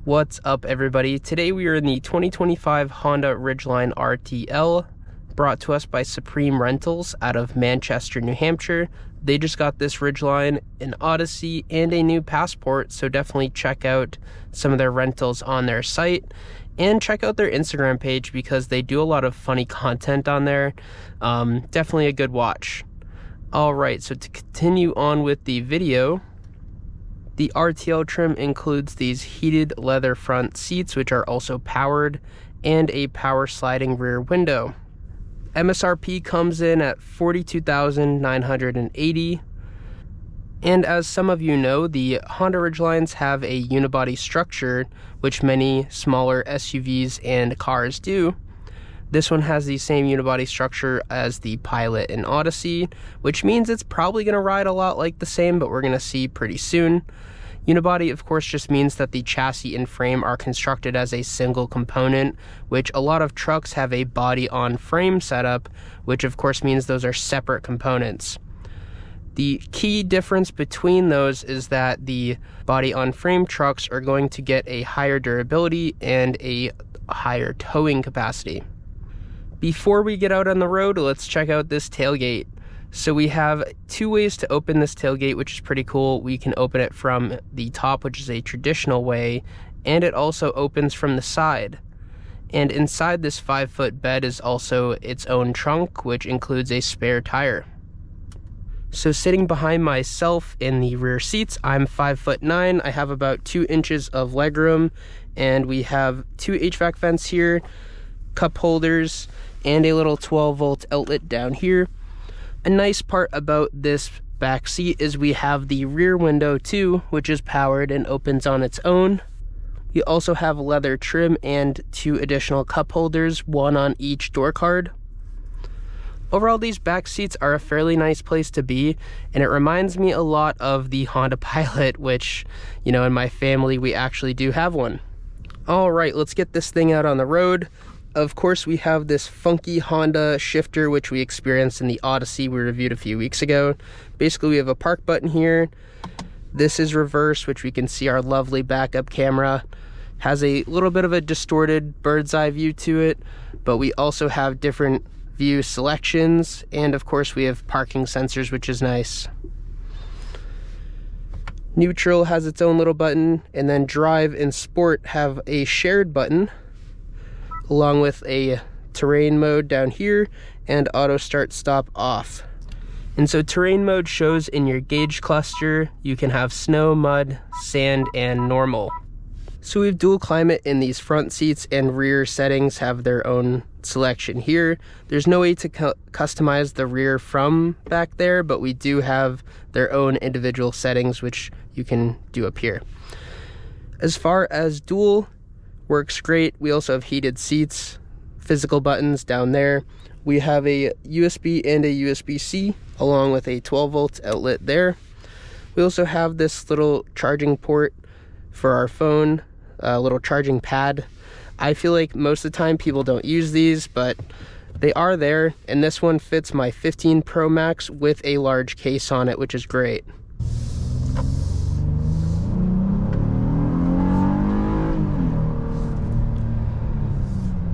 What's up, everybody? Today we are in the 2025 Honda Ridgeline RTL, brought to us by Supreme Rentals out of Manchester, New Hampshire. They just got this Ridgeline, an Odyssey, and a new Passport, so definitely check out some of their rentals on their site. And check out their Instagram page because they do a lot of funny content on there. Definitely a good watch. Alright, so to continue on with the video, the RTL trim includes these heated leather front seats, which are also powered, and a power sliding rear window. MSRP comes in at $42,980. And as some of you know, the Honda Ridgelines have a unibody structure, which many smaller SUVs and cars do. This one has the same unibody structure as the Pilot and Odyssey, which means it's probably going to ride a lot like the same, but we're going to see pretty soon. Unibody, of course, just means that the chassis and frame are constructed as a single component, which a lot of trucks have a body-on-frame setup, which of course means those are separate components. The key difference between those is that the body-on-frame trucks are going to get a higher durability and a higher towing capacity. Before we get out on the road, let's check out this tailgate. So we have two ways to open this tailgate, which is pretty cool. We can open it from the top, which is a traditional way, and it also opens from the side. And inside this 5-foot bed is also its own trunk, which includes a spare tire. So sitting behind myself in the rear seats, I'm 5'9". I have about 2 inches of legroom, and we have 2 HVAC vents here, cup holders, and a little 12-volt outlet down here. A nice part about this back seat is we have the rear window too, which is powered and opens on its own. We also have leather trim and 2 additional cup holders, 1 on each door card. Overall, these back seats are a fairly nice place to be, and it reminds me a lot of the Honda Pilot, which, you know, in my family, we actually do have one. All right, let's get this thing out on the road. Of course, we have this funky Honda shifter, which we experienced in the Odyssey we reviewed a few weeks ago. Basically, we have a park button here. This is reverse, which we can see our lovely backup camera. Has a little bit of a distorted bird's eye view to it, but we also have different view selections, and of course we have parking sensors, which is nice. Neutral has its own little button, and then drive and sport have a shared button, along with a terrain mode down here and auto start stop off. And so terrain mode shows in your gauge cluster. You can have snow, mud, sand, and normal. So we have dual climate in these front seats, and rear settings have their own selection here. There's no way to customize the rear from back there, but we do have their own individual settings, which you can do up here. As far as dual, works great. We also have heated seats, physical buttons down there. We have a USB and a USB-C, along with a 12-volt outlet there. We also have this little charging port for our phone, a little charging pad. I feel like most of the time people don't use these, but they are there, and this one fits my 15 Pro Max with a large case on it, which is great.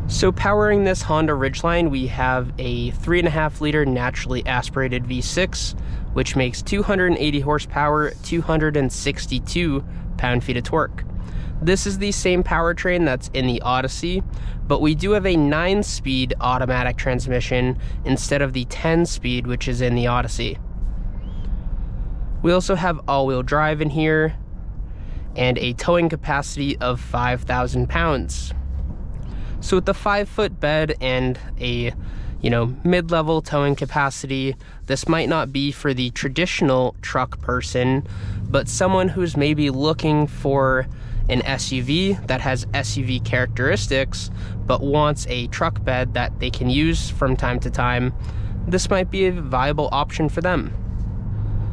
So powering this Honda Ridgeline, we have a 3.5-liter naturally aspirated V6, which makes 280 horsepower, 262 pound-feet of torque. This is the same powertrain that's in the Odyssey, but we do have a 9-speed automatic transmission instead of the 10-speed, which is in the Odyssey. We also have all-wheel drive in here, and a towing capacity of 5,000 pounds. So with the 5-foot bed and a, mid-level towing capacity, this might not be for the traditional truck person, but someone who's maybe looking for an SUV that has SUV characteristics, but wants a truck bed that they can use from time to time, this might be a viable option for them.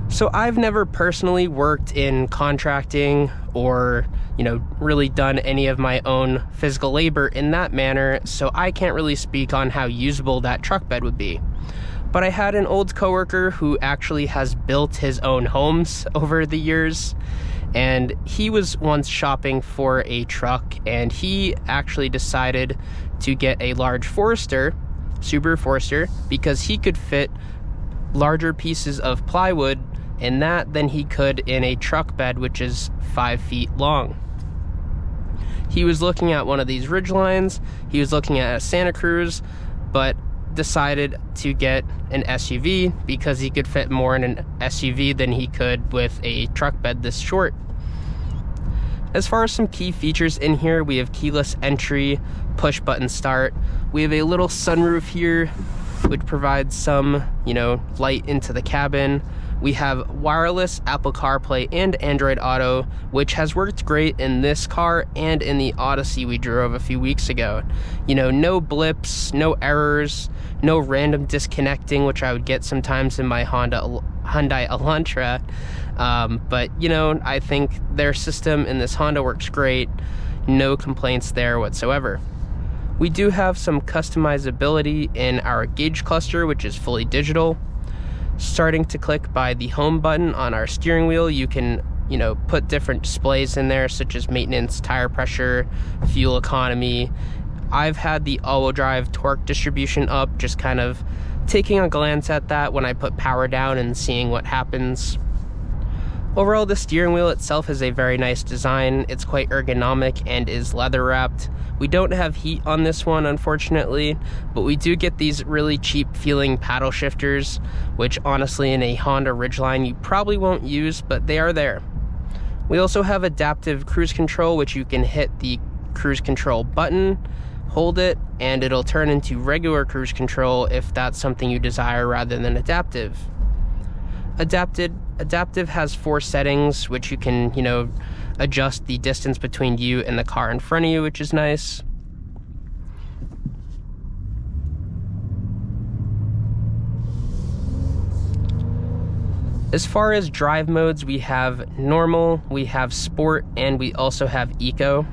So I've never personally worked in contracting or, really done any of my own physical labor in that manner, so I can't really speak on how usable that truck bed would be. But I had an old coworker who actually has built his own homes over the years, And he was once shopping for a truck, and he actually decided to get a large Forester, Subaru Forester, because he could fit larger pieces of plywood in that than he could in a truck bed, which is 5 feet long. He was looking at one of these Ridgelines, he was looking at a Santa Cruz, but decided to get an SUV because he could fit more in an SUV than he could with a truck bed this short. As far as some key features in here, we have keyless entry, push button start. We have a little sunroof here, which provides some, light into the cabin. We have wireless Apple CarPlay and Android Auto, which has worked great in this car and in the Odyssey we drove a few weeks ago. No blips, no errors, no random disconnecting, which I would get sometimes in my Hyundai Elantra. But I think their system in this Honda works great. No complaints there whatsoever. We do have some customizability in our gauge cluster, which is fully digital. Starting to click by the home button on our steering wheel, you can put different displays in there, such as maintenance, tire pressure, fuel economy. I've had the all-wheel drive torque distribution up, just kind of taking a glance at that when I put power down and seeing what happens. Overall, the steering wheel itself is a very nice design. It's quite ergonomic and is leather wrapped. We don't have heat on this one, unfortunately, but we do get these really cheap feeling paddle shifters, which honestly in a Honda Ridgeline you probably won't use, but they are there. We also have adaptive cruise control, which you can hit the cruise control button, hold it, and it'll turn into regular cruise control if that's something you desire rather than adaptive. Adaptive has 4 settings, which you can, adjust the distance between you and the car in front of you, which is nice. As far as drive modes, we have normal, we have sport, and we also have eco.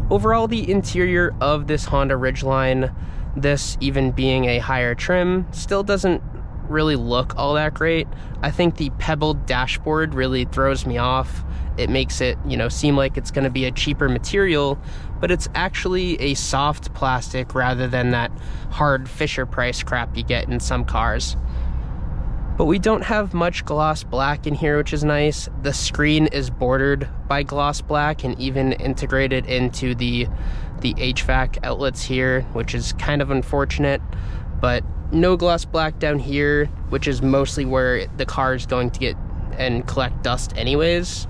Overall, the interior of this Honda Ridgeline, this even being a higher trim, still doesn't really look all that great. I think the pebbled dashboard really throws me off. It makes it, seem like it's going to be a cheaper material, but it's actually a soft plastic rather than that hard Fisher Price crap you get in some cars. But we don't have much gloss black in here, which is nice. The screen is bordered by gloss black and even integrated into the HVAC outlets here, which is kind of unfortunate, but no gloss black down here, which is mostly where the car is going to get and collect dust anyways.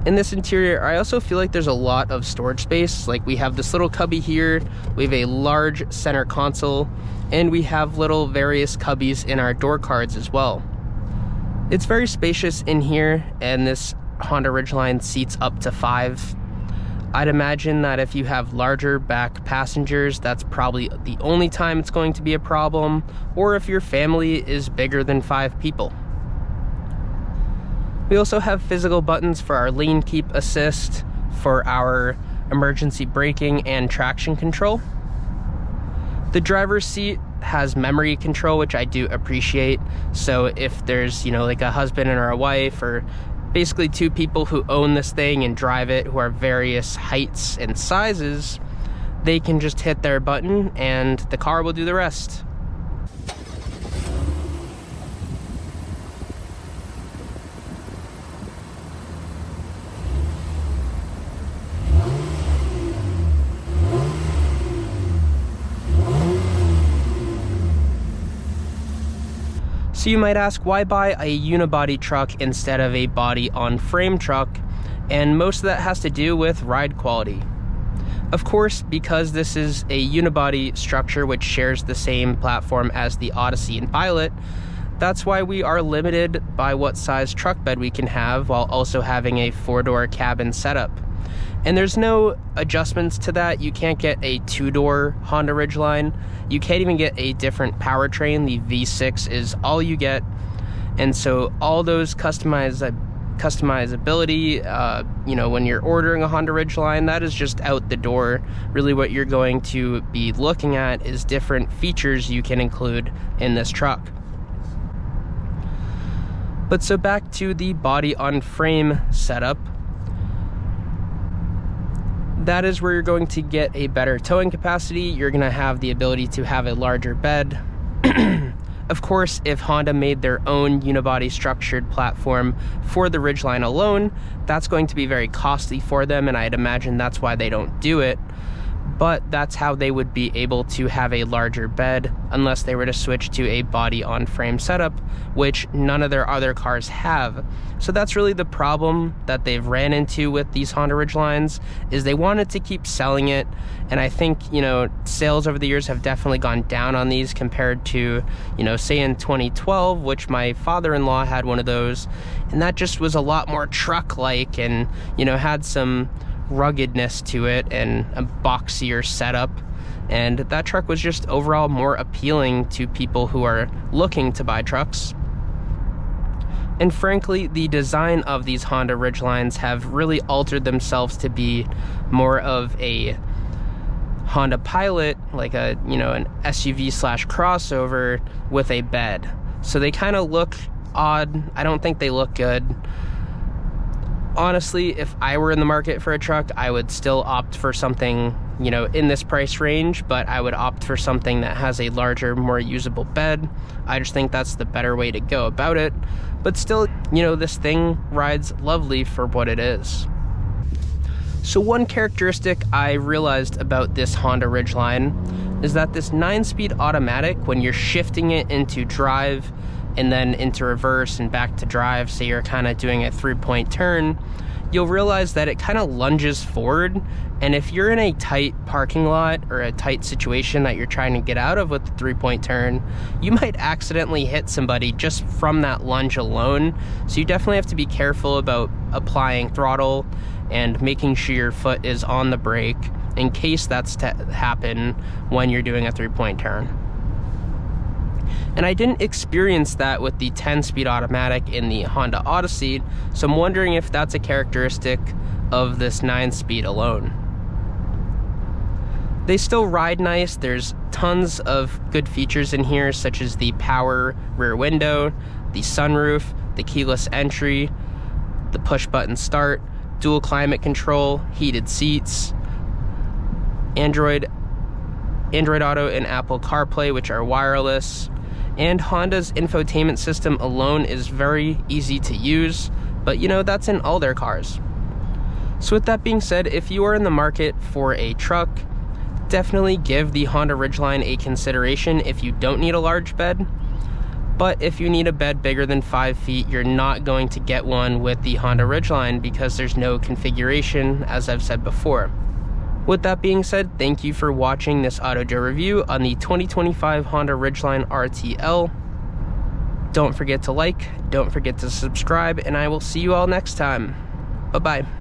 In this interior, I also feel like there's a lot of storage space. Like, we have this little cubby here, we have a large center console, and we have little various cubbies in our door cards as well. It's very spacious in here, and this Honda Ridgeline seats up to 5. I'd imagine that if you have larger back passengers, that's probably the only time it's going to be a problem, or if your family is bigger than 5 people. We also have physical buttons for our lane keep assist, for our emergency braking and traction control. The driver's seat has memory control, which I do appreciate. So if there's, like a husband or a wife, or basically 2 people who own this thing and drive it, who are various heights and sizes, they can just hit their button and the car will do the rest. So you might ask, why buy a unibody truck instead of a body-on-frame truck? And most of that has to do with ride quality. Of course, because this is a unibody structure which shares the same platform as the Odyssey and Pilot, that's why we are limited by what size truck bed we can have while also having a 4-door cabin setup. And there's no adjustments to that. You can't get a 2-door Honda Ridgeline. You can't even get a different powertrain. The V6 is all you get. And so all those customizability, when you're ordering a Honda Ridgeline, that is just out the door. Really what you're going to be looking at is different features you can include in this truck. But so back to the body on frame setup. That is where you're going to get a better towing capacity. You're going to have the ability to have a larger bed. Of course, if Honda made their own unibody structured platform for the Ridgeline alone, that's going to be very costly for them, and I'd imagine that's why they don't do it. But that's how they would be able to have a larger bed unless they were to switch to a body on frame setup, which none of their other cars have. So that's really the problem that they've ran into with these Honda Ridgelines, is they wanted to keep selling it, and I think, you know, sales over the years have definitely gone down on these compared to, you know, say in 2012, which my father-in-law had one of those, and that just was a lot more truck-like and, you know, had some ruggedness to it and a boxier setup, and that truck was just overall more appealing to people who are looking to buy trucks. And frankly, the design of these Honda Ridgelines have really altered themselves to be more of a Honda Pilot, like a, you know, an SUV slash crossover with a bed. So they kind of look odd. I don't think they look good. Honestly, if I were in the market for a truck, I would still opt for something, you know, in this price range, but I would opt for something that has a larger, more usable bed. I just think that's the better way to go about it. But still, you know, this thing rides lovely for what it is. So one characteristic I realized about this Honda Ridgeline is that this 9-speed automatic, when you're shifting it into drive and then into reverse and back to drive, say you're kind of doing a 3-point turn, you'll realize that it kind of lunges forward. And if you're in a tight parking lot or a tight situation that you're trying to get out of with the 3-point turn, you might accidentally hit somebody just from that lunge alone. So you definitely have to be careful about applying throttle and making sure your foot is on the brake in case that's to happen when you're doing a 3-point turn. And I didn't experience that with the 10-speed automatic in the Honda Odyssey, so I'm wondering if that's a characteristic of this 9-speed alone. They still ride nice. There's tons of good features in here, such as the power rear window, the sunroof, the keyless entry, the push-button start, dual climate control, heated seats, Android Auto and Apple CarPlay, which are wireless. And Honda's infotainment system alone is very easy to use, but you know, that's in all their cars. So with that being said, if you are in the market for a truck, definitely give the Honda Ridgeline a consideration if you don't need a large bed. But if you need a bed bigger than 5 feet, you're not going to get one with the Honda Ridgeline because there's no configuration, as I've said before. With that being said, thank you for watching this Auto Joe review on the 2025 Honda Ridgeline RTL. Don't forget to like, don't forget to subscribe, and I will see you all next time. Bye-bye.